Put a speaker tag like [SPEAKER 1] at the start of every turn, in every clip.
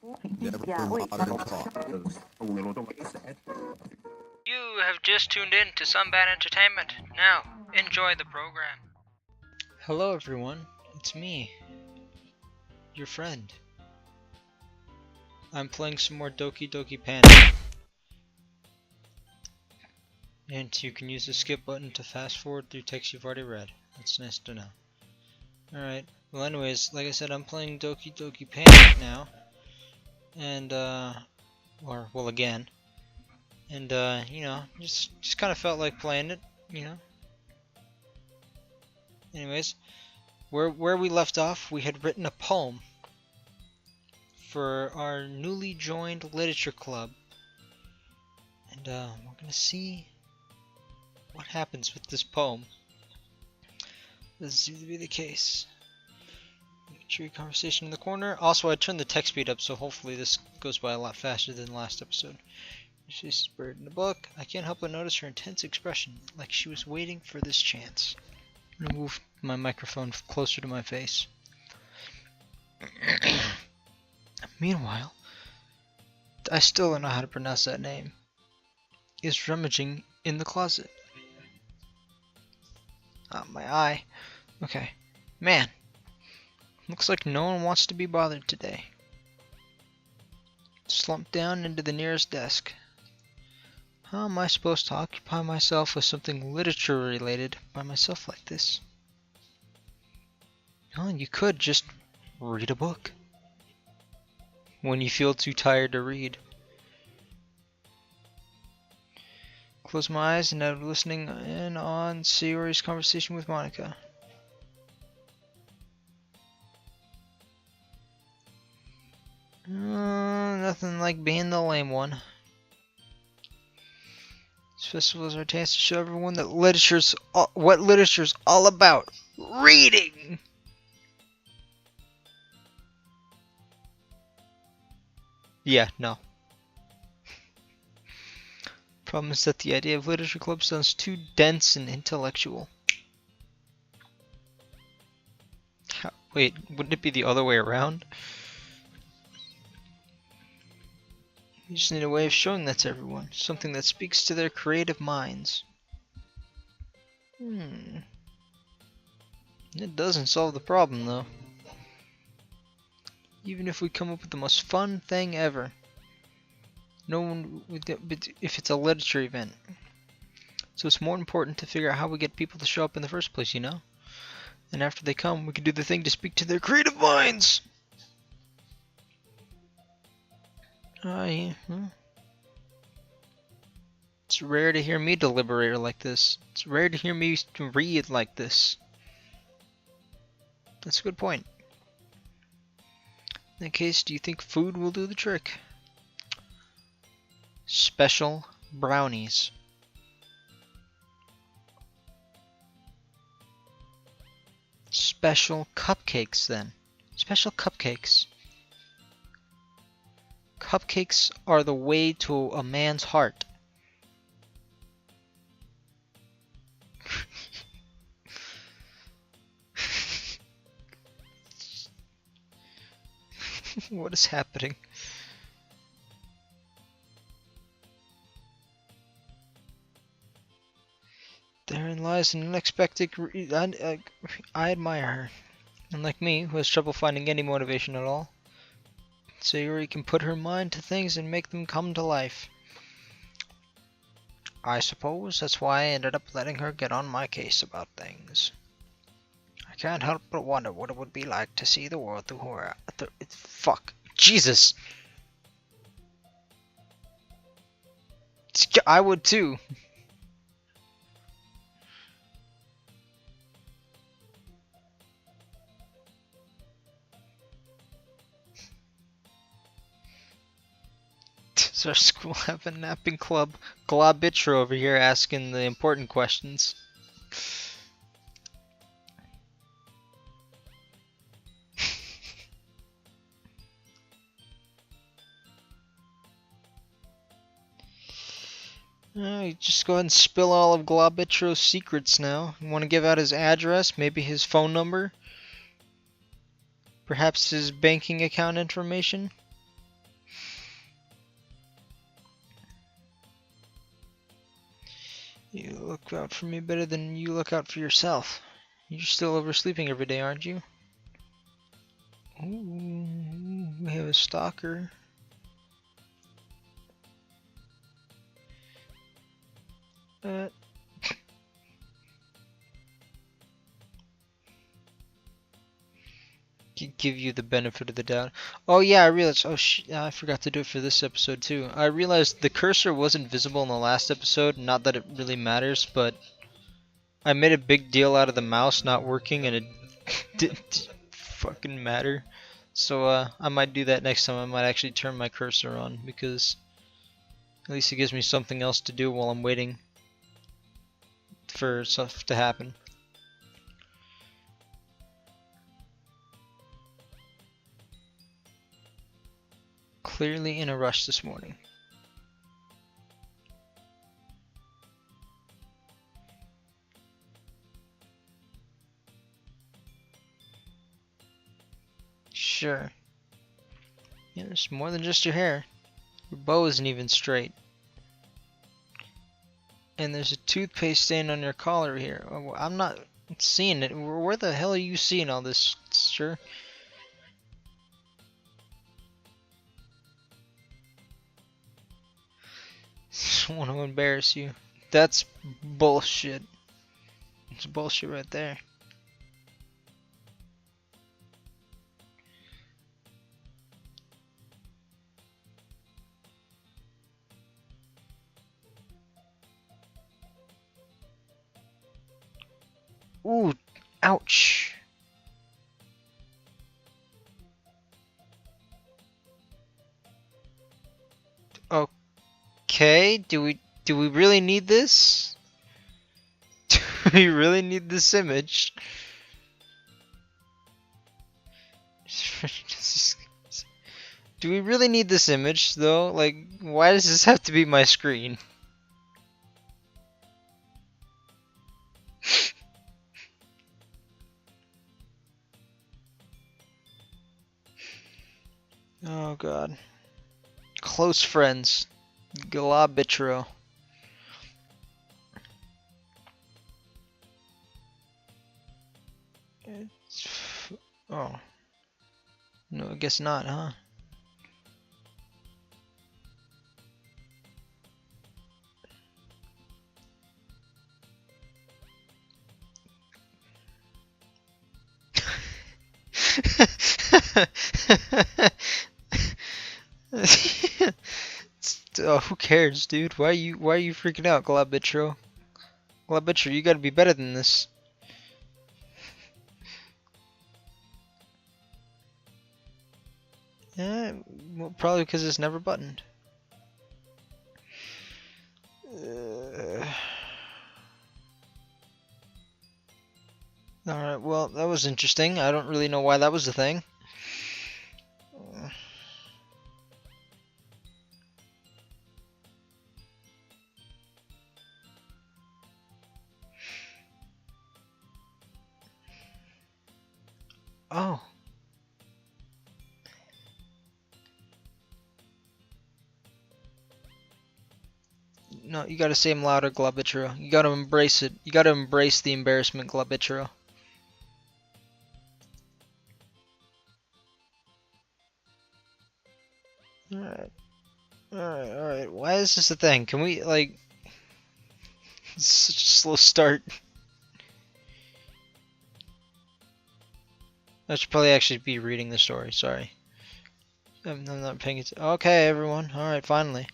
[SPEAKER 1] You have just tuned in to Some Bad Entertainment. Now, enjoy the program. Hello everyone, it's me, your friend. I'm playing some more Doki-Doki Panic. And you can use the skip button to fast forward through text you've already read. That's nice to know. Alright, well anyways, like I said, I'm playing Doki-Doki Panic now. And, again. And, you know, just kind of felt like playing it, you know. Anyways, where we left off, we had written a poem for our newly joined literature club. And, we're gonna see what happens with this poem. Doesn't seem to be the case. Tree conversation in the corner. Also, I turned the text speed up, so hopefully this goes by a lot faster than last episode. She's buried in the book. I can't help but notice her intense expression, like she was waiting for this chance. I'm gonna move my microphone closer to my face. Meanwhile, I still don't know how to pronounce that name. Is rummaging in the closet. My eye. Okay. Man. Looks like no one wants to be bothered today. Slumped down into the nearest desk. How am I supposed to occupy myself with something literature related by myself like this? Well, you could just read a book. When you feel too tired to read. Close my eyes and I'm listening in on Sayori's conversation with Monica. Nothing like being the lame one. This festival is our chance to show everyone that what literature's all about. Reading! Yeah, no. Problem is that the idea of literature club sounds too dense and intellectual. Wait, wouldn't it be the other way around? You just need a way of showing that to everyone. Something that speaks to their creative minds. It doesn't solve the problem, though. Even if we come up with the most fun thing ever. No one would get, if it's a literature event. So it's more important to figure out how we get people to show up in the first place, you know? And after they come, we can do the thing to speak to their creative minds! Yeah. It's rare to hear me deliberate like this. It's rare to hear me read like this. That's a good point. In that case, do you think food will do the trick? Special brownies. Special cupcakes, then. Special cupcakes. Cupcakes are the way to a man's heart. What is happening? Therein lies an unexpected I admire her. Unlike me, who has trouble finding any motivation at all. Sayori can put her mind to things and make them come to life. I suppose that's why I ended up letting her get on my case about things. I can't help but wonder what it would be like to see the world through her. Fuck. Jesus! I would too. Does our school have a napping club? Globitcher over here asking the important questions. Just go ahead and spill all of Globitro's secrets now. You want to give out his address, maybe his phone number? Perhaps his banking account information? You look out for me better than you look out for yourself. You're still oversleeping every day, aren't you? Ooh, we have a stalker. Give you the benefit of the doubt. Oh yeah, I realized. Oh I forgot to do it for this episode too. I realized the cursor wasn't visible in the last episode. Not that it really matters, but I made a big deal out of the mouse not working, and it didn't fucking matter. So I might do that next time. I might actually turn my cursor on because at least it gives me something else to do while I'm waiting for stuff to happen. Clearly in a rush this morning. Sure. Yeah, there's more than just your hair. Your bow isn't even straight. And there's a toothpaste stain on your collar here. Oh, I'm not seeing it. Where the hell are you seeing all this, sir? I don't want to embarrass you. That's bullshit. It's bullshit right there. Ooh, ouch. Okay, do we really need this? Do we really need this image? Do we really need this image though? Like, why does this have to be my screen? Oh god. Close friends. Galabitro. Oh. No, I guess not, huh? Oh, who cares, dude? Why are you freaking out, Galabitro? Galabitro, you gotta be better than this. Yeah, well, probably because it's never buttoned. Alright, well, that was interesting. I don't really know why that was a thing. Oh. No, you gotta say them louder, Glabitro. You gotta embrace it. You gotta embrace the embarrassment, Glabitro. Alright. Alright. Why is this a thing? Can we, like... It's such a slow start. I should probably actually be reading the story, sorry. I'm not paying attention. Okay, everyone. Alright, finally.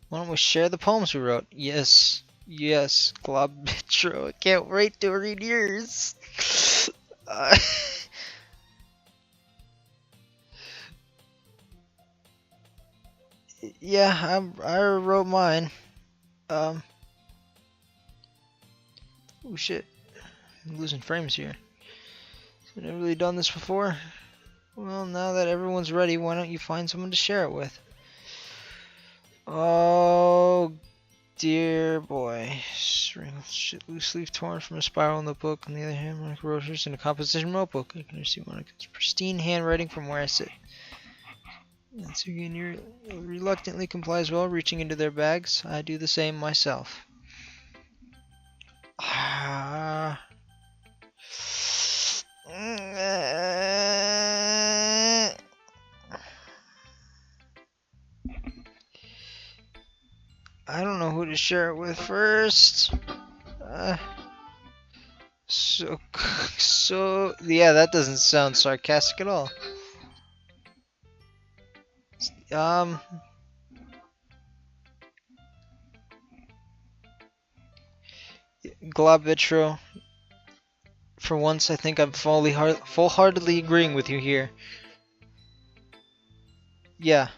[SPEAKER 1] Why don't we share the poems we wrote? Yes. Yes, Globitro. I can't wait to read yours. Yeah, I wrote mine. Oh shit. I'm losing frames here. I've never really done this before. Well, now that everyone's ready, why don't you find someone to share it with? Oh, dear boy. String of shit loose leaf torn from a spiral in the book. On the other hand, Monica wrote hers in a composition notebook. I can see Monica's pristine handwriting from where I sit. Natsuki reluctantly complies well, reaching into their bags. I do the same myself. I don't know who to share it with first. So yeah, that doesn't sound sarcastic at all. Globitro. For once, I think I'm full-heartedly agreeing with you here. Yeah.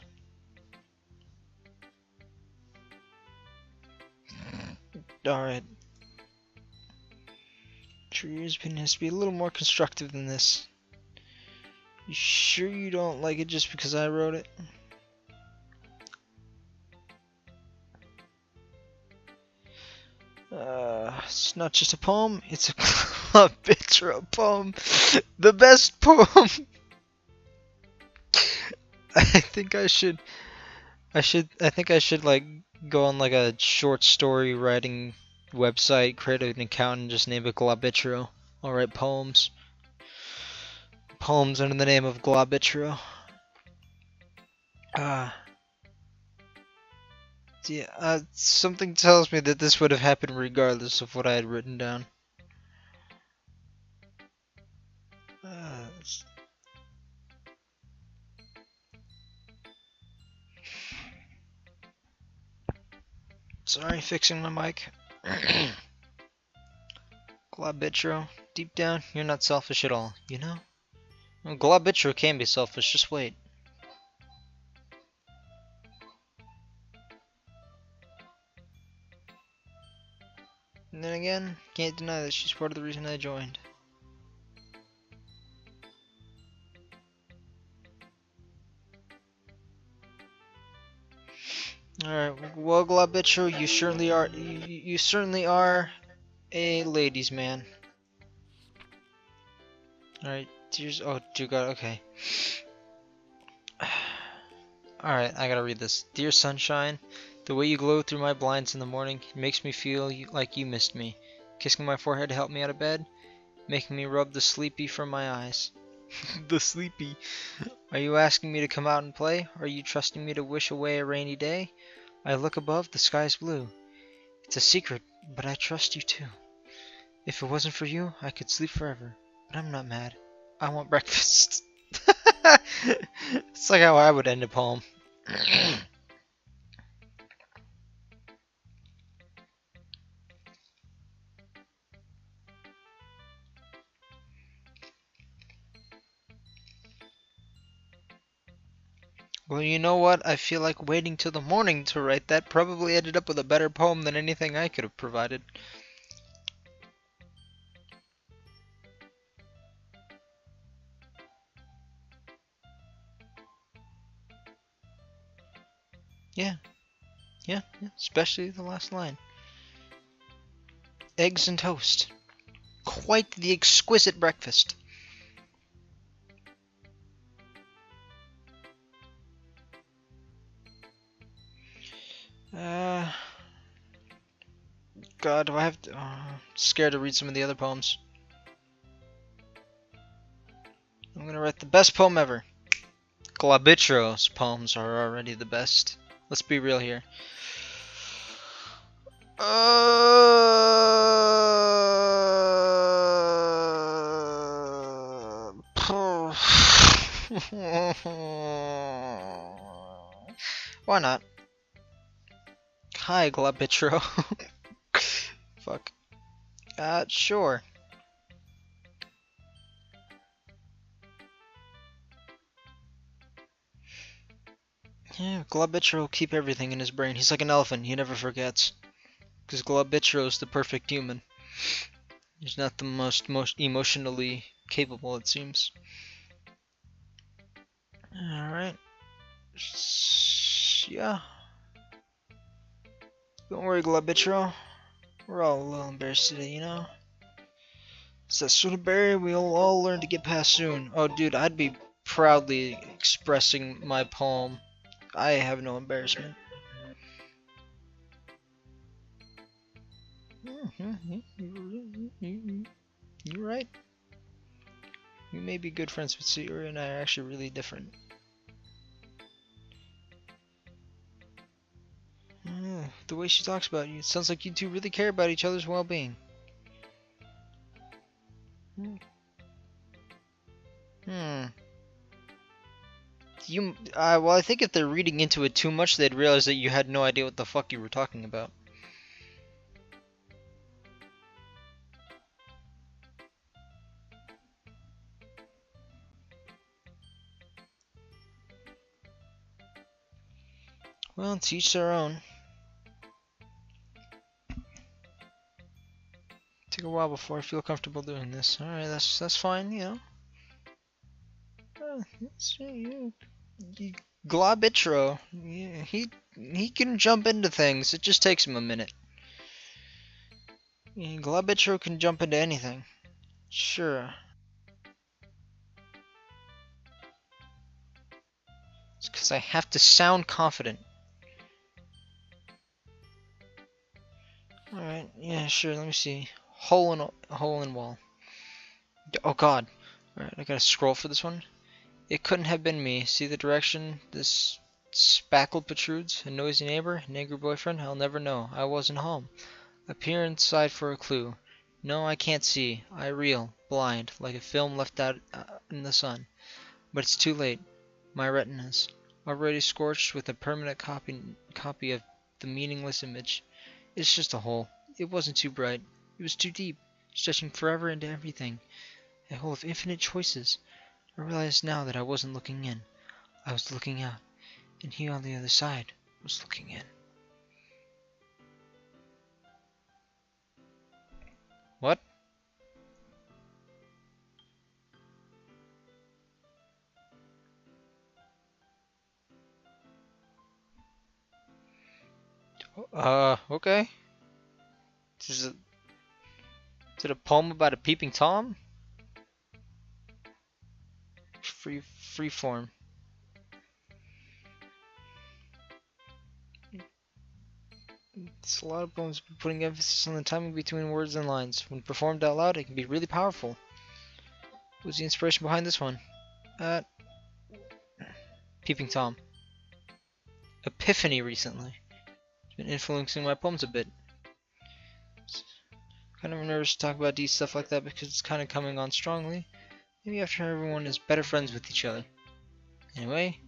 [SPEAKER 1] Alright. Tria's opinion has to be a little more constructive than this. You sure you don't like it just because I wrote it? It's not just a poem, it's a Globitro poem. The best poem! I think I should like go on like a short story writing website, create an account, and just name it Globitro. I'll write poems. Poems under the name of Globitro. Yeah, something tells me that this would have happened regardless of what I had written down. Sorry, fixing my mic. Globitro, deep down, you're not selfish at all, you know? Well, Globitro can be selfish, just wait. And then again, can't deny that she's part of the reason I joined. Alright, well, Globitro, you certainly are a ladies' man. Alright, oh dear god, okay. Alright, I gotta read this. Dear sunshine, the way you glow through my blinds in the morning makes me feel like you missed me. Kissing my forehead to help me out of bed, making me rub the sleepy from my eyes. The sleepy. Are you asking me to come out and play? Are you trusting me to wish away a rainy day? I look above, the sky's blue. It's a secret, but I trust you too. If it wasn't for you, I could sleep forever. But I'm not mad. I want breakfast. It's like how I would end a poem. Well, you know what? I feel like waiting till the morning to write that probably ended up with a better poem than anything I could have provided. Yeah, especially the last line. Eggs and toast. Quite the exquisite breakfast. God, do I have to... scared to read some of the other poems. I'm gonna write the best poem ever. Globitro's poems are already the best. Let's be real here. Why not? Hi, Globitro. Fuck. Sure. Yeah, Globitro will keep everything in his brain. He's like an elephant, he never forgets. Because Globitro is the perfect human. He's not the most emotionally capable, it seems. Alright. Yeah. Don't worry, Globitro. We're all a little embarrassed today, you know? It's that sort of barrier we'll all learn to get past soon. Oh, dude, I'd be proudly expressing my poem. I have no embarrassment. You're right. You may be good friends, but Sayuri and I are actually really different. The way she talks about you, it sounds like you two really care about each other's well-being. Well, I think if they're reading into it too much, they'd realize that you had no idea what the fuck you were talking about. Well, to each their own. Take a while before I feel comfortable doing this. Alright, that's fine, you know. Globitro, yeah, he can jump into things. It just takes him a minute. Yeah, Globitro can jump into anything. Sure. It's because I have to sound confident. Alright, yeah, sure, let me see. Hole in wall. Oh god. Alright, I gotta scroll for this one. It couldn't have been me. See the direction this spackle protrudes? A noisy neighbor? An angry boyfriend? I'll never know. I wasn't home. I peer inside for a clue. No, I can't see. I reel, blind, like a film left out in the sun. But it's too late. My retinas, already scorched with a permanent copy of the meaningless image. It's just a hole. It wasn't too bright. It was too deep, stretching forever into everything. A hole of infinite choices. I realized now that I wasn't looking in. I was looking out. And he on the other side was looking in. What? Okay. Is it a poem about a peeping Tom? Free form. It's a lot of poems putting emphasis on the timing between words and lines. When performed out loud, it can be really powerful. What was the inspiration behind this one? Peeping Tom. Epiphany recently. It's been influencing my poems a bit. Kind of nervous to talk about these stuff like that because it's kind of coming on strongly. Maybe after everyone is better friends with each other. Anyway,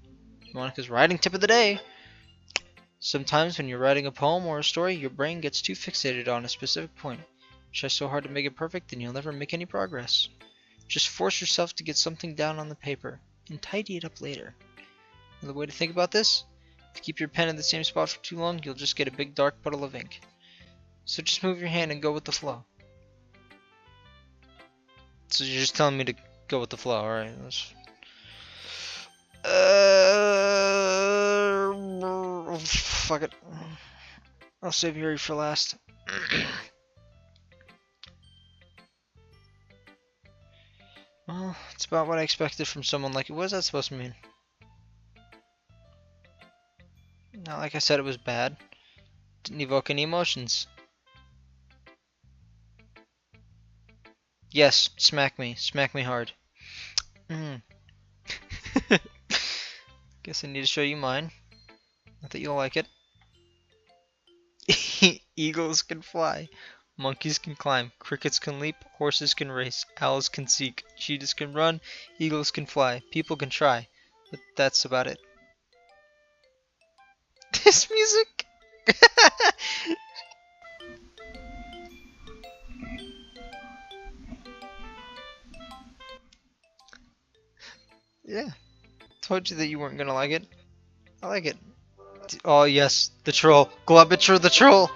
[SPEAKER 1] Monica's writing tip of the day. Sometimes when you're writing a poem or a story, your brain gets too fixated on a specific point. Try so hard to make it perfect and you'll never make any progress. Just force yourself to get something down on the paper and tidy it up later. Another way to think about this? If you keep your pen in the same spot for too long, you'll just get a big dark puddle of ink. So just move your hand and go with the flow. So you're just telling me to go with the flow, alright? Fuck it. I'll save Yuri for last. Well, it's about what I expected from someone like it. What is that supposed to mean? Not like I said it was bad. Didn't evoke any emotions. Yes, smack me. Smack me hard. Guess I need to show you mine. Not that you'll like it. Eagles can fly. Monkeys can climb. Crickets can leap. Horses can race. Owls can seek. Cheetahs can run. Eagles can fly. People can try. But that's about it. This music! Yeah. Told you that you weren't gonna like it. I like it. Oh yes, the troll. Globitro the troll!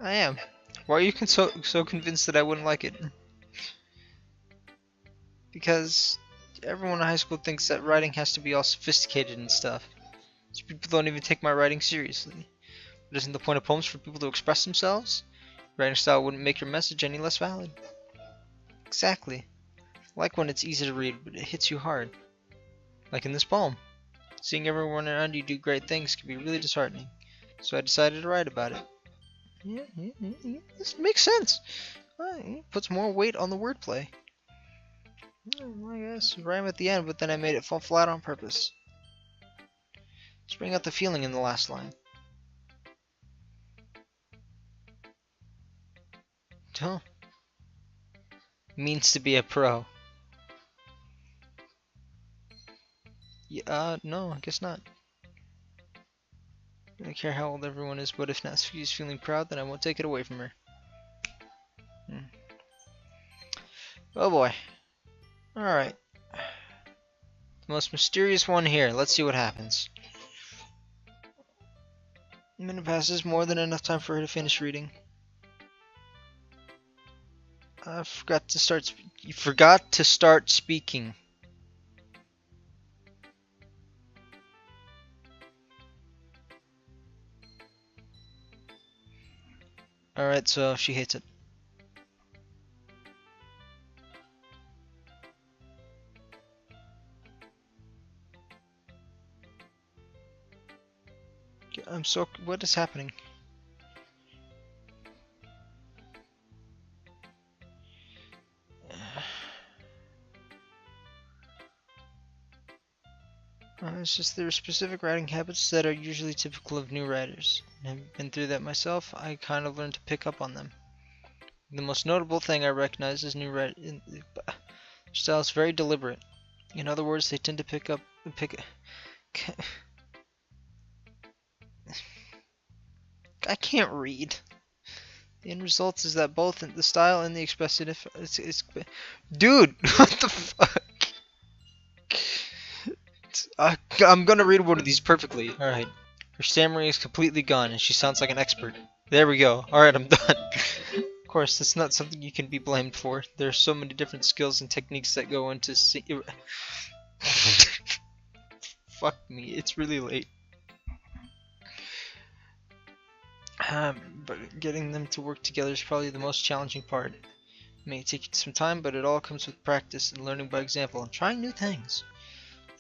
[SPEAKER 1] I am. Why are you so convinced that I wouldn't like it? Because everyone in high school thinks that writing has to be all sophisticated and stuff. So people don't even take my writing seriously. But isn't the point of poems for people to express themselves? Writing style wouldn't make your message any less valid. Exactly. I like when it's easy to read, but it hits you hard. Like in this poem. Seeing everyone around you do great things can be really disheartening. So I decided to write about it. Yeah, this makes sense. It puts more weight on the wordplay. I guess rhyme at the end, but then I made it fall flat on purpose. Let's bring out the feeling in the last line. Huh. Means to be a pro. Yeah, no, I guess not. I don't care how old everyone is, but if Natsuki's feeling proud, then I won't take it away from her. Oh boy. Alright. The most mysterious one here. Let's see what happens. A minute passes, more than enough time for her to finish reading. I forgot to start. You forgot to start speaking. Alright, so she hates it. I'm so. What is happening? It's just there are specific writing habits that are usually typical of new writers. I've been through that myself. I kind of learned to pick up on them. The most notable thing I recognize is new writing style is very deliberate. In other words, they tend to pick. I can't read. The end result is that both the style and the expressive. Dude, what the fuck? I'm gonna read one of these perfectly. Alright. Her stammering is completely gone and she sounds like an expert. There we go. Alright, I'm done. Of course, that's not something you can be blamed for. There are so many different skills and techniques that go into fuck me, it's really late. But getting them to work together is probably the most challenging part. It may take some time, but it all comes with practice and learning by example and trying new things.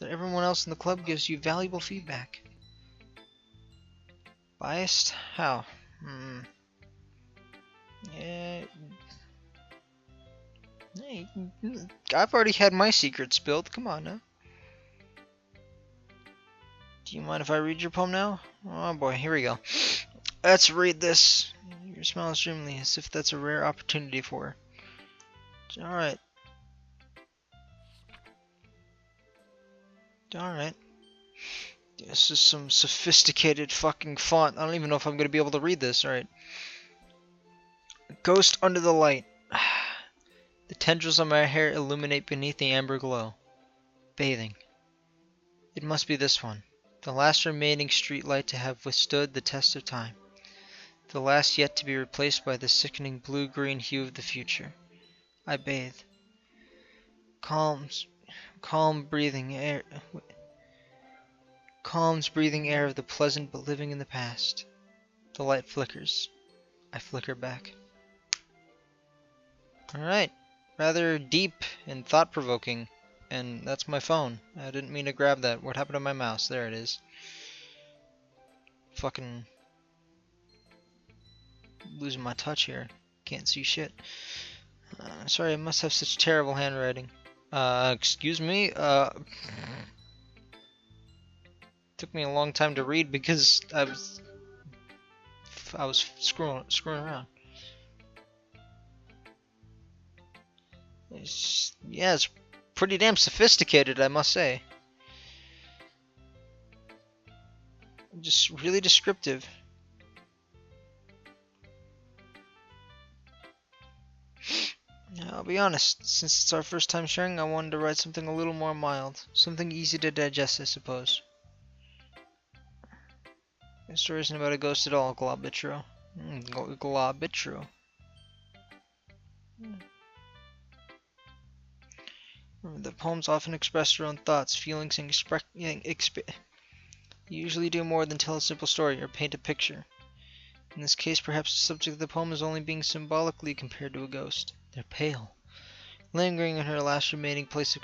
[SPEAKER 1] That everyone else in the club gives you valuable feedback. Biased? How? Yeah. Hey, I've already had my secret spilled. Come on now. Do you mind if I read your poem now? Oh boy, here we go. Let's read this. Your smile is dreamily, as if that's a rare opportunity for her. Alright. Alright. This is some sophisticated fucking font. I don't even know if I'm gonna be able to read this. Alright. Ghost under the light. The tendrils of my hair illuminate beneath the amber glow. Bathing. It must be this one. The last remaining streetlight to have withstood the test of time. The last yet to be replaced by the sickening blue-green hue of the future. I bathe. Calm breathing air. Calms breathing air of the pleasant but living in the past. The light flickers. I flicker back. Alright. Rather deep and thought-provoking. And that's my phone. I didn't mean to grab that. What happened to my mouse? There it is. Fucking losing my touch here. Can't see shit. Sorry, I must have such terrible handwriting. Excuse me? Took me a long time to read because I was screwing around. Yeah, it's pretty damn sophisticated, I must say. Just really descriptive. I'll be honest, since it's our first time sharing, I wanted to write something a little more mild. Something easy to digest, I suppose. The story isn't about a ghost at all, Globitro. Globitro. The poems often express their own thoughts, feelings, and usually do more than tell a simple story or paint a picture. In this case, perhaps the subject of the poem is only being symbolically compared to a ghost. They're pale, lingering in her last remaining place of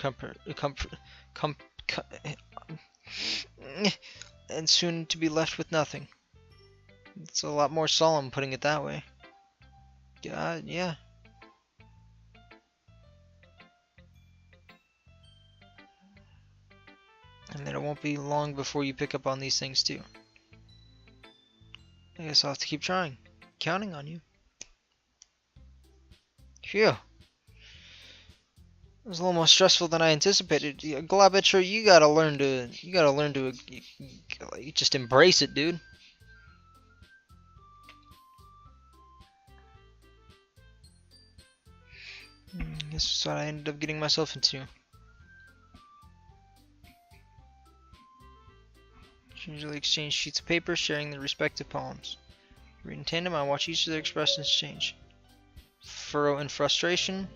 [SPEAKER 1] and soon to be left with nothing. It's a lot more solemn putting it that way. Yeah. And then it won't be long before you pick up on these things too. I guess I'll have to keep trying. Counting on you. Phew. It was a little more stressful than I anticipated. Glabitcher, you gotta learn to you just embrace it, dude. This is what I ended up getting myself into. Usually exchange sheets of paper, sharing their respective poems. Read in tandem, I watch each of their expressions change. Furrow in frustration,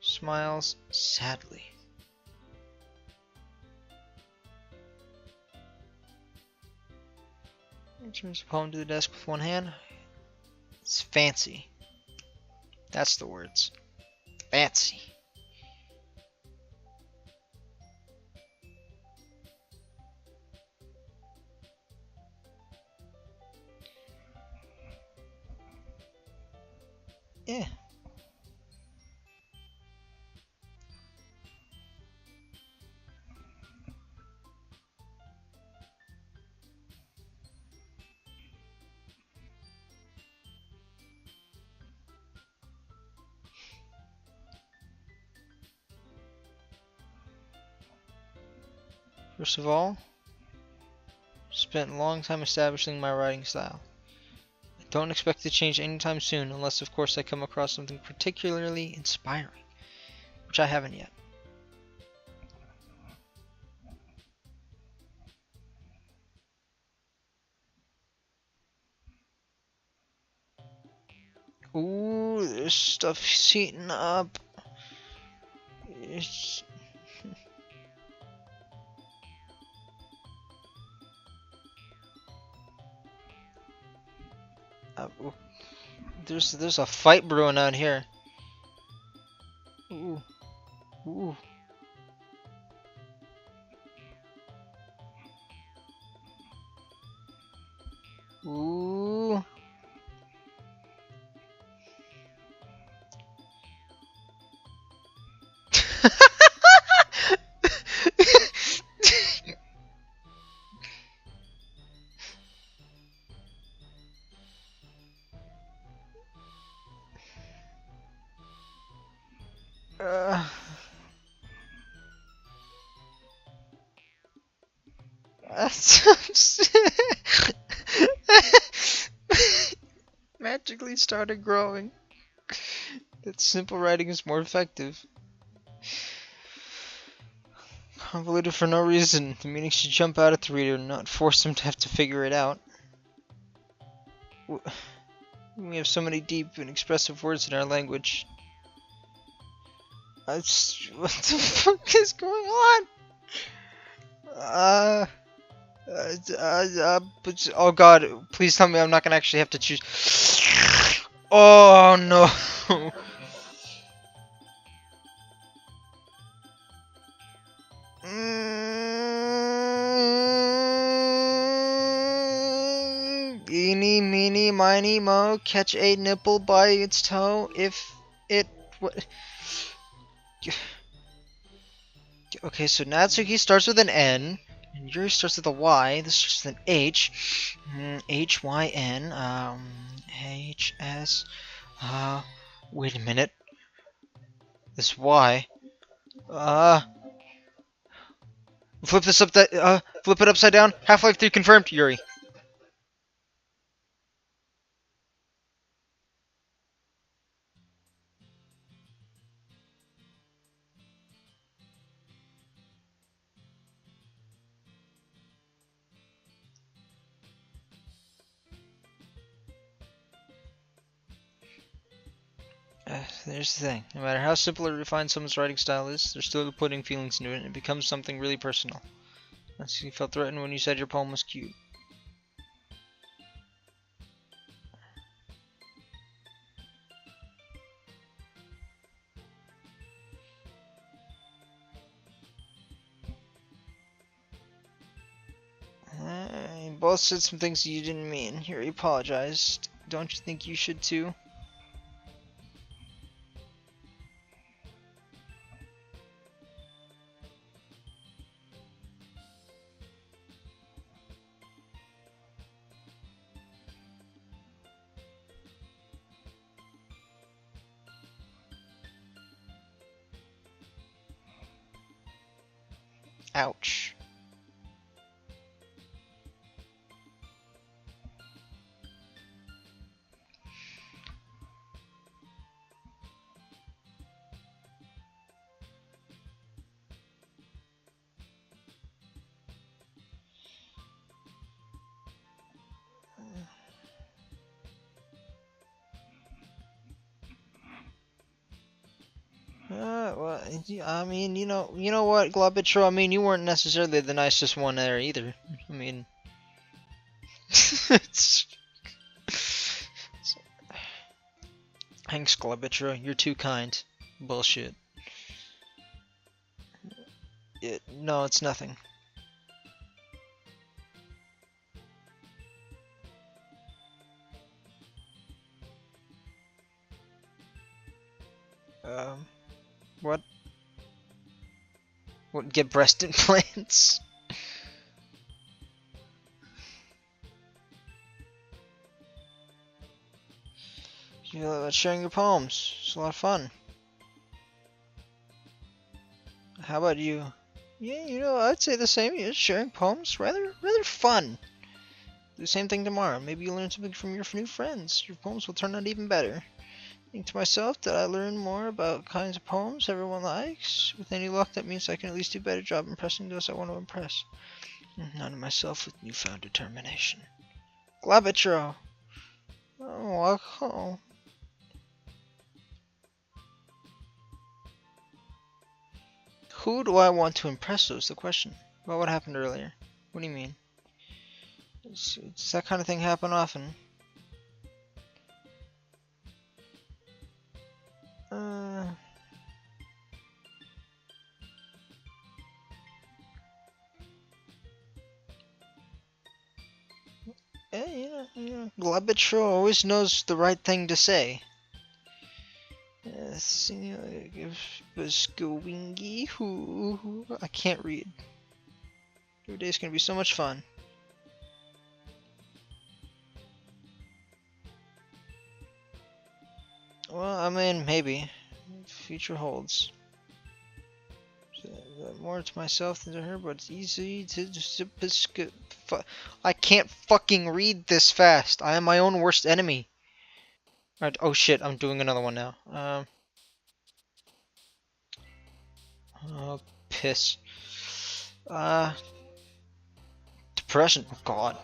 [SPEAKER 1] smiles sadly. Returns the poem to the desk with one hand. It's fancy. That's the words. Fancy. Yeah. First of all, spent a long time establishing my writing style. I don't expect to change anytime soon, unless of course I come across something particularly inspiring, which I haven't yet. Ooh, this stuff's heating up. It's... there's a fight brewing out here. Ooh, ooh. Ooh. uh. Magically started growing. That simple writing is more effective. Convoluted for no reason. The meaning should jump out at the reader, not force them to have to figure it out. We have so many deep and expressive words in our language. What the fuck is going on? Oh god, please tell me I'm not gonna actually have to choose. Oh no. Eeny, meeny, miny, mo, catch a nipple by its toe if it... Okay, so Natsuki starts with an N, and Yuri starts with a Y, this starts with an H, H-Y-N, H-S, wait a minute, this Y, flip this up, flip it upside down, Half-Life 3 confirmed, Yuri. There's the thing. No matter how simple or refined someone's writing style is, they're still putting feelings into it, and it becomes something really personal. You felt threatened when you said your poem was cute. both said some things you didn't mean. Here, he apologized. Don't you think you should too? Ouch. Well, I mean, you know what, Globitro? I mean, you weren't necessarily the nicest one there either. I mean, it's... Thanks, Globitro. You're too kind. Bullshit. No, it's nothing. What? What, get breast implants? You know about sharing your poems. It's a lot of fun. How about you? Yeah, I'd say the same. Yeah, sharing poems, rather fun. Do the same thing tomorrow. Maybe you'll learn something from your new friends. Your poems will turn out even better. Think to myself that I learn more about kinds of poems everyone likes. With any luck, that means I can at least do a better job impressing those I want to impress. None of myself with newfound determination. Globitro! Oh. Who do I want to impress? Was the question. About what happened earlier. What do you mean? Does that kind of thing happen often? Yeah. Globitro always knows the right thing to say. I can't read. Every day's gonna be so much fun. Well, I mean, maybe. Future holds. More to myself than to her, but it's easy to just... I can't fucking read this fast. I am my own worst enemy. Alright, oh shit, I'm doing another one now. Oh, piss. Depression. Oh, God.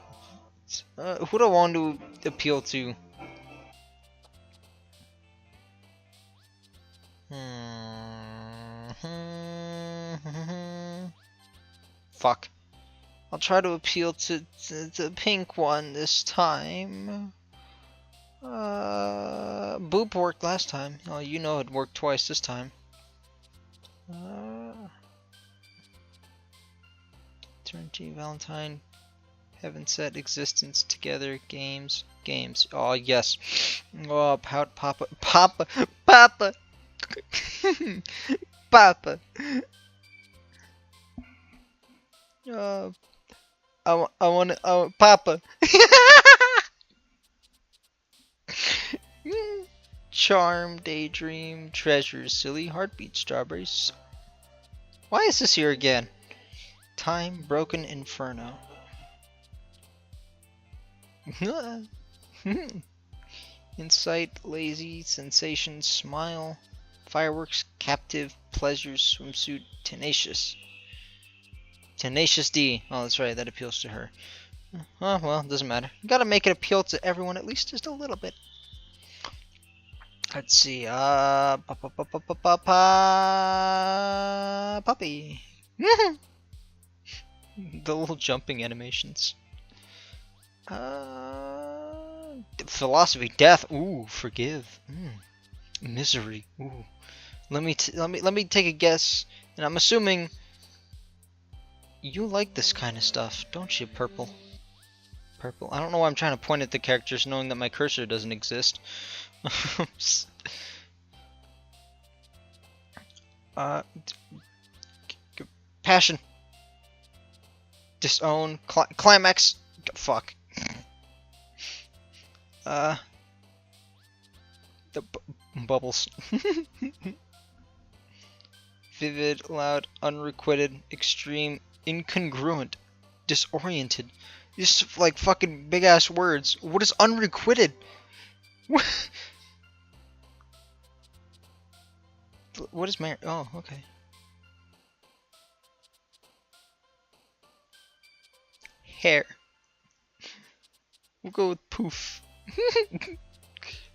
[SPEAKER 1] Who do I want to appeal to? Fuck. I'll try to appeal to the pink one this time. Boop worked last time. Oh, you know it worked twice this time. Eternity, Valentine, Heaven Set, Existence, Together, Games. Oh, yes. Oh, Papa. Papa! Papa! I want to, Papa! Charm, Daydream, Treasures, Silly, Heartbeat, Strawberries. Why is this here again? Time, Broken Inferno. Insight, Lazy, Sensation, Smile, Fireworks, Captive, Pleasures, Swimsuit, Tenacious. Tenacious D. Oh, that's right, that appeals to her. Oh, well, it doesn't matter. You gotta make it appeal to everyone, at least just a little bit. Let's see, puppy. The little jumping animations. Philosophy, death. Ooh, forgive. Misery. Ooh. Let me take a guess, and I'm assuming you like this kind of stuff, don't you, Purple? Purple. I don't know why I'm trying to point at the characters knowing that my cursor doesn't exist. uh, Passion. Disown. Climax. Fuck. The bubbles. Vivid, loud, unrequited, extreme, incongruent, disoriented. Just like fucking big ass words. What is unrequited? What is Mary? Oh, okay. Hair. We'll go with poof.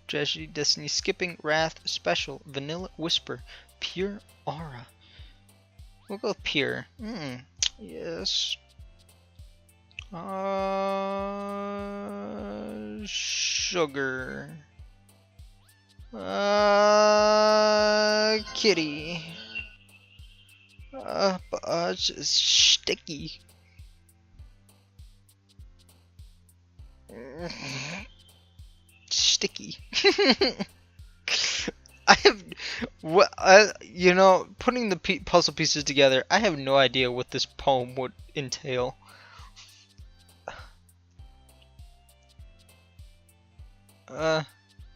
[SPEAKER 1] Tragedy, destiny, skipping, wrath, special, vanilla, whisper, pure aura. We'll go with pure. Yes. Sugar. Kitty. Sticky. Sticky. I have what you know, putting the puzzle pieces together. I have no idea what this poem would entail.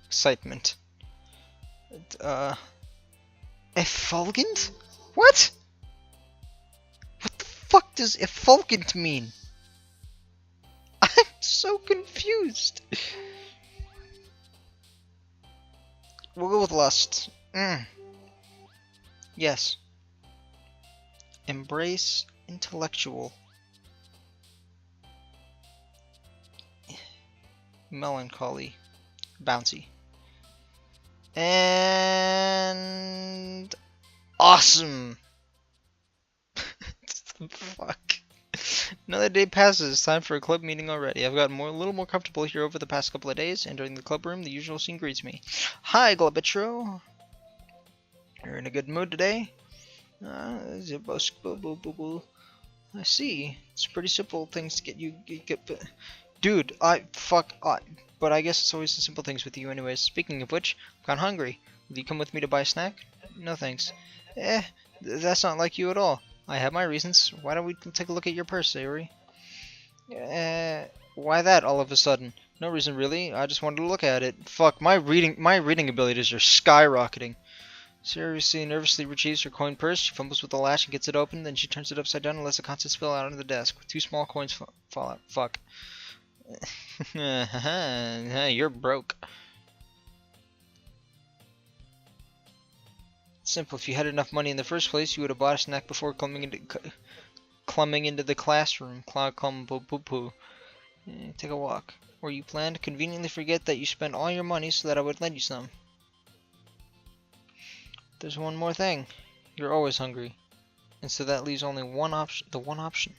[SPEAKER 1] Excitement. Effulgent? What? What the fuck does effulgent mean? I'm so confused. We'll go with lust. Yes. Embrace intellectual. Melancholy. Bouncy. And awesome. Fuck. Another day passes. Time for a club meeting already. I've gotten a little more comfortable here over the past couple of days. Entering the club room, the usual scene greets me. Hi, Glabitro. You're in a good mood today? I see. It's pretty simple things to get you. Dude, but I guess it's always the simple things with you anyways. Speaking of which, I'm kinda hungry. Will you come with me to buy a snack? No thanks. That's not like you at all. I have my reasons. Why don't we take a look at your purse, Sayori? Why that all of a sudden? No reason really. I just wanted to look at it. Fuck, my reading abilities are skyrocketing. Sayori nervously retrieves her coin purse. She fumbles with the latch and gets it open. Then she turns it upside down and lets the contents spill out onto the desk. Two small coins fall out. Fuck. You're broke. Simple. If you had enough money in the first place, you would have bought a snack before clumbing into the classroom. Take a walk. Or you plan to conveniently forget that you spent all your money so that I would lend you some. There's one more thing. You're always hungry. And so that leaves only one option. The one option.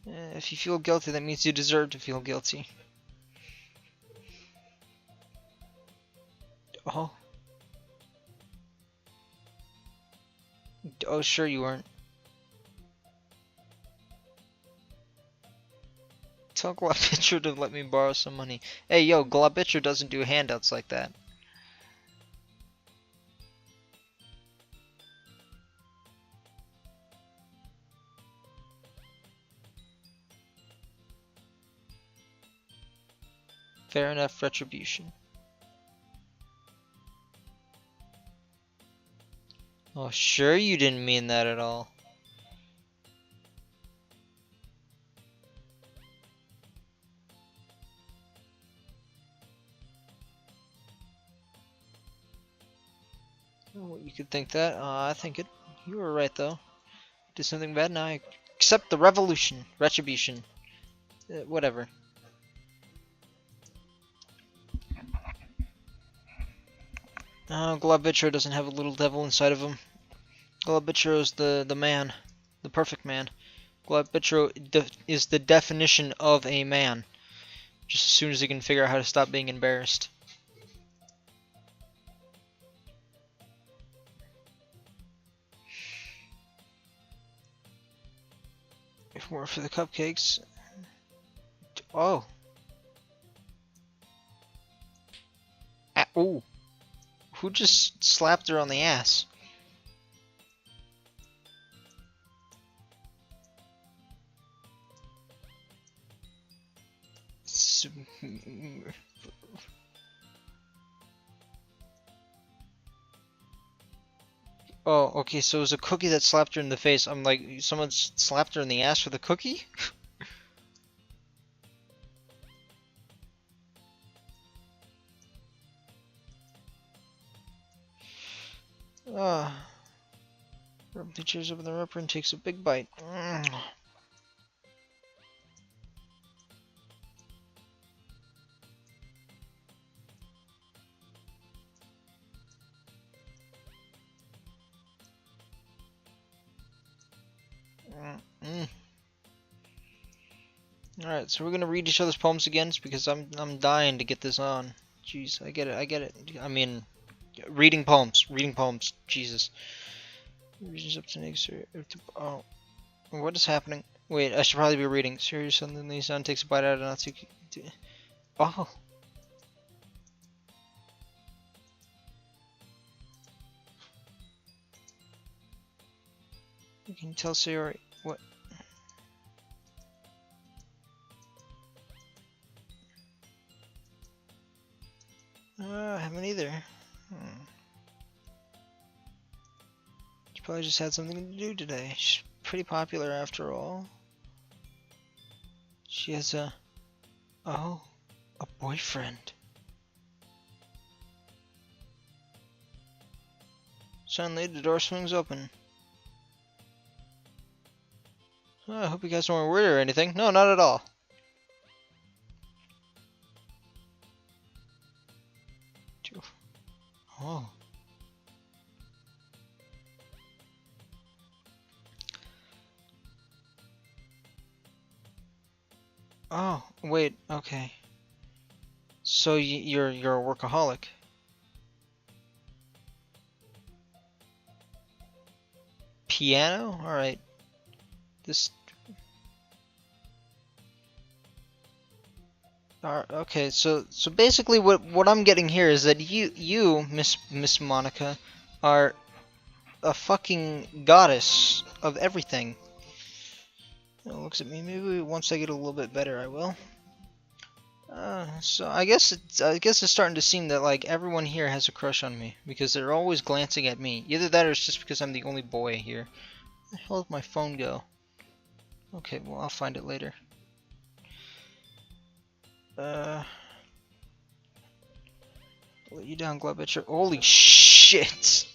[SPEAKER 1] If you feel guilty, that means you deserve to feel guilty. Oh, sure you aren't. Tell Glabitcher to let me borrow some money. Hey, yo, Glabitcher doesn't do handouts like that. Fair enough, retribution. Oh, sure you didn't mean that at all. Oh, you could think that. I think it. You were right, though. Did something bad, now I accept the revolution. Retribution. Whatever. Oh, Glabitcher doesn't have a little devil inside of him. Glabitcher is the man. The perfect man. Glabitcher is the definition of a man. Just as soon as he can figure out how to stop being embarrassed. More for the cupcakes. Oh. Ooh. Who just slapped her on the ass? Oh, okay, so it was a cookie that slapped her in the face. I'm like, someone slapped her in the ass with a cookie? Ah. Rubbing cheers over the rubber and takes a big bite. Alright, so we're gonna read each other's poems again because I'm dying to get this on. Jeez, I get it. I mean, reading poems, Jesus. Regions up to next. Oh, what is happening? Wait, I should probably be reading. Serious, something the sun takes a bite out of not to. Oh. You can tell Sayori what. I haven't either. She probably just had something to do today. She's pretty popular after all. She has a boyfriend. Suddenly the door swings open. Oh, I hope you guys weren't worried or anything. No, not at all. Oh. Oh, wait, okay. So you're a workaholic. Piano? Alright. This... okay, so basically what I'm getting here is that you Miss Monica are a fucking goddess of everything. It looks at me. Maybe once I get a little bit better, I will. So I guess it's starting to seem that like everyone here has a crush on me because they're always glancing at me. Either that or it's just because I'm the only boy here. Where the hell did my phone go? Okay, well I'll find it later. Let you down, Globitcher. Holy shit!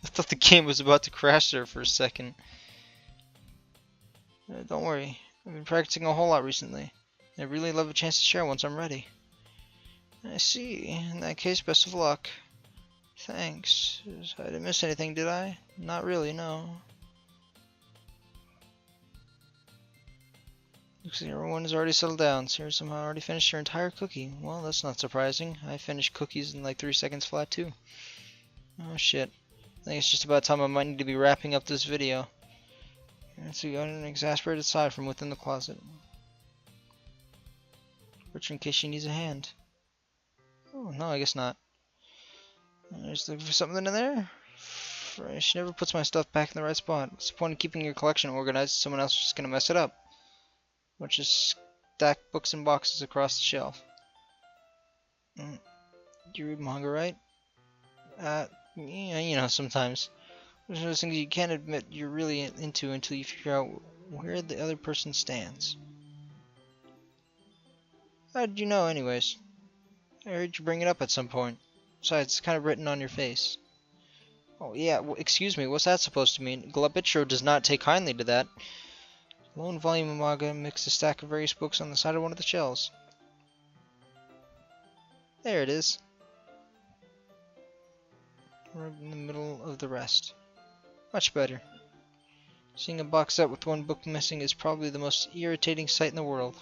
[SPEAKER 1] I thought the game was about to crash there for a second. Don't worry, I've been practicing a whole lot recently. I'd really love a chance to share once I'm ready. I see. In that case, best of luck. Thanks. I didn't miss anything, did I? Not really, no. Looks like everyone has already settled down. Sarah somehow already finished her entire cookie. Well, that's not surprising. I finished cookies in like 3 seconds flat, too. Oh, shit. I think it's just about time I might need to be wrapping up this video. So you got an exasperated sigh from within the closet. Richard, in case she needs a hand. Oh, no, I guess not. Just looking for something in there? She never puts my stuff back in the right spot. What's the point of keeping your collection organized? Someone else is just gonna mess it up. Which is stack books and boxes across the shelf. Do you read manga, right? Yeah, you know, sometimes. There's those things you can't admit you're really into until you figure out where the other person stands. How did you know, anyways? I heard you bring it up at some point. Besides, it's kind of written on your face. Oh, yeah, excuse me, what's that supposed to mean? Globitro does not take kindly to that. Lone volume of manga mixed a stack of various books on the side of one of the shelves. There it is. Right in the middle of the rest. Much better. Seeing a box set with one book missing is probably the most irritating sight in the world.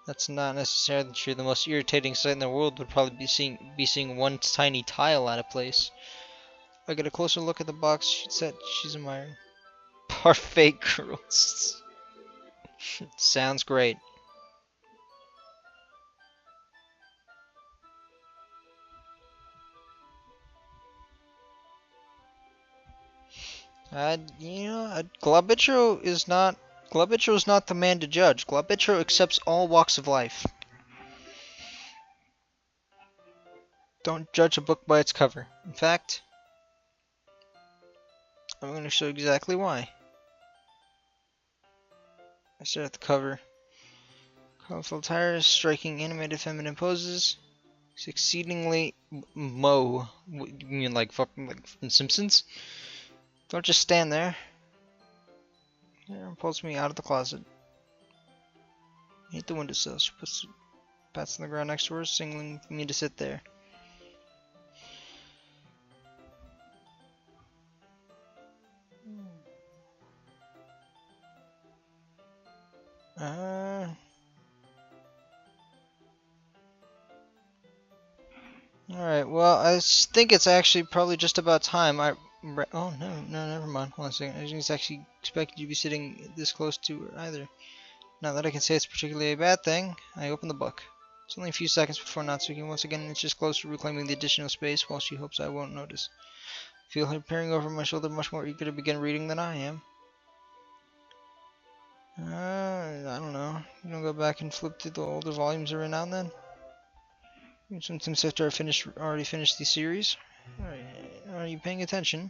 [SPEAKER 1] That's not necessarily true. The most irritating sight in the world would probably be seeing one tiny tile out of place. I get a closer look at the box set she's admiring. are fake girls. Sounds great. Glabitro is not. Glabitro is not the man to judge. Glabitro accepts all walks of life. Don't judge a book by its cover. In fact, I'm going to show exactly why. I start at the cover. Colorful attires, striking animated feminine poses, exceedingly mo. You mean like fucking like from Simpsons? Don't just stand there. Aaron pulls me out of the closet. Hit the windowsill. She puts pats on the ground next to her, signaling me to sit there. Alright, well, I think it's actually probably just about time. Oh, no, never mind. Hold on a second. I didn't actually expect you to be sitting this close to her either. Not that I can say it's particularly a bad thing. I open the book. It's only a few seconds before Natsuki once again inches closer, reclaiming the additional space while she hopes I won't notice. I feel her peering over my shoulder, much more eager to begin reading than I am. I don't know. You don't go back and flip through the older volumes every now and then? Sometimes after I already finished the series. Are you paying attention?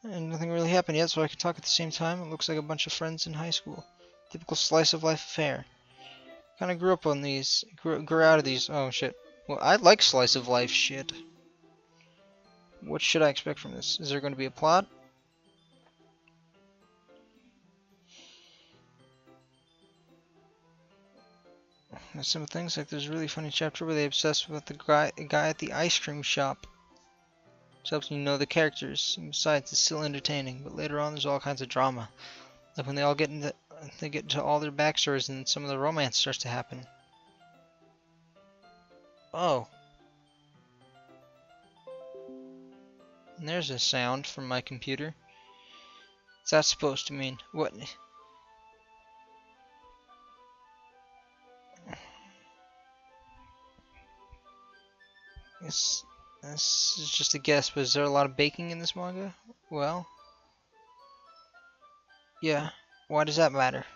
[SPEAKER 1] And nothing really happened yet, so I can talk at the same time. It looks like a bunch of friends in high school. Typical slice of life affair. Kinda grew up on these. Grew out of these. Oh shit. Well, I like slice of life shit. What should I expect from this? Is there going to be a plot? There's some things like there's a really funny chapter where they obsess with the guy at the ice cream shop. Which helps you know the characters. And besides, it's still entertaining. But later on, there's all kinds of drama. Like when they get into all their backstories and some of the romance starts to happen. Oh. And there's a sound from my computer. What's that supposed to mean? What? This is just a guess, but is there a lot of baking in this manga? Well, yeah. Why does that matter?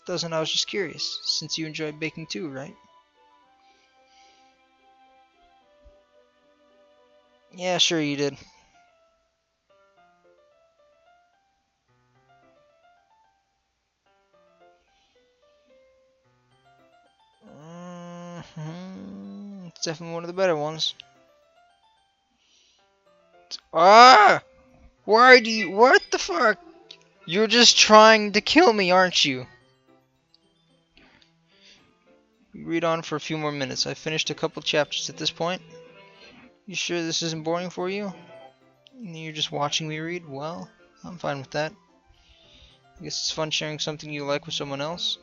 [SPEAKER 1] Doesn't, I was just curious, since you enjoy baking too, right? Yeah, sure you did. It's definitely one of the better ones. Ah! Why do you... What the fuck? You're just trying to kill me, aren't you? Read on for a few more minutes. I've finished a couple chapters at this point. You sure this isn't boring for you? You're just watching me read? Well, I'm fine with that. I guess it's fun sharing something you like with someone else.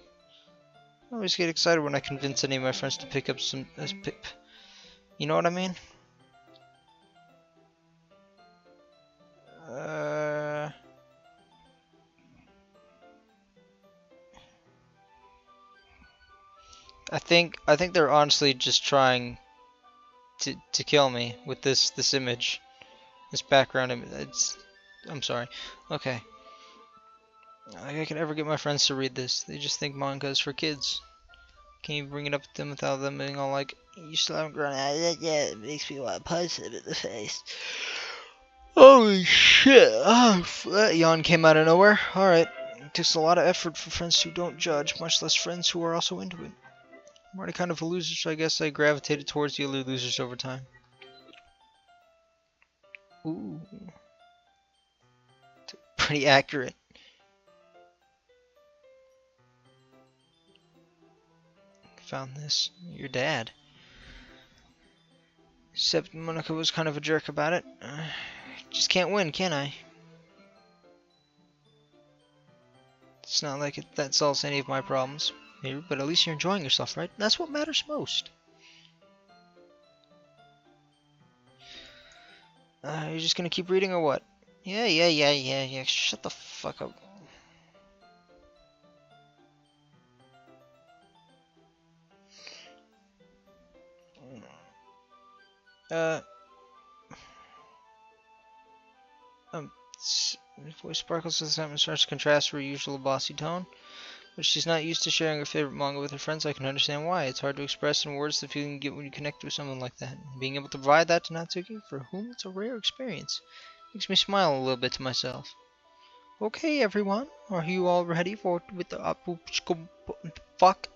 [SPEAKER 1] I always get excited when I convince any of my friends to pick up some... You know what I mean? I think they're honestly just trying to kill me with this image, this background image. I'm sorry. Okay. I think I could ever get my friends to read this. They just think manga is for kids. Can you bring it up to them without them being all like, "You still haven't grown out of it yet"? It makes me want to punch them in the face. Holy shit! Oh, that yawn came out of nowhere. All right. It takes a lot of effort for friends who don't judge, much less friends who are also into it. I'm already kind of a loser, so I guess I gravitated towards the other losers over time. Ooh. Pretty accurate. Found this. Your dad. Except Monica was kind of a jerk about it. Just can't win, can I? It's not like that solves any of my problems. Maybe, but at least you're enjoying yourself, right? That's what matters most. You're just gonna keep reading or what? Yeah. Shut the fuck up. Uh, his voice sparkles as the sentence starts to contrast her usual bossy tone. But she's not used to sharing her favorite manga with her friends. I can understand why. It's hard to express in words the feeling you get when you connect with someone like that. Being able to provide that to Natsuki, for whom it's a rare experience, makes me smile a little bit to myself. Okay, everyone, are you all ready for with the fuck?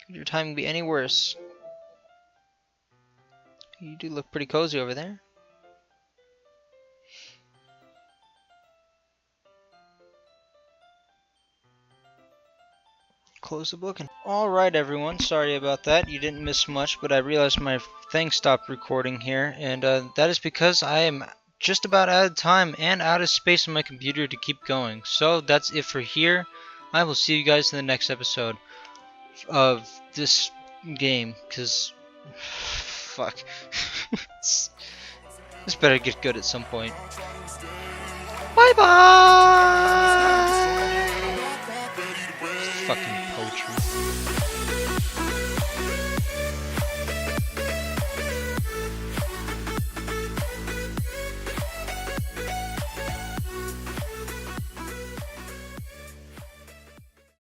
[SPEAKER 1] Could your timing be any worse? You do look pretty cozy over there. Close the book and alright everyone, sorry about that, you didn't miss much, but I realized my thing stopped recording here, and that is because I am just about out of time and out of space on my computer to keep going. So that's it for here. I will see you guys in the next episode of this game, because fuck. This better get good at some point. Bye bye!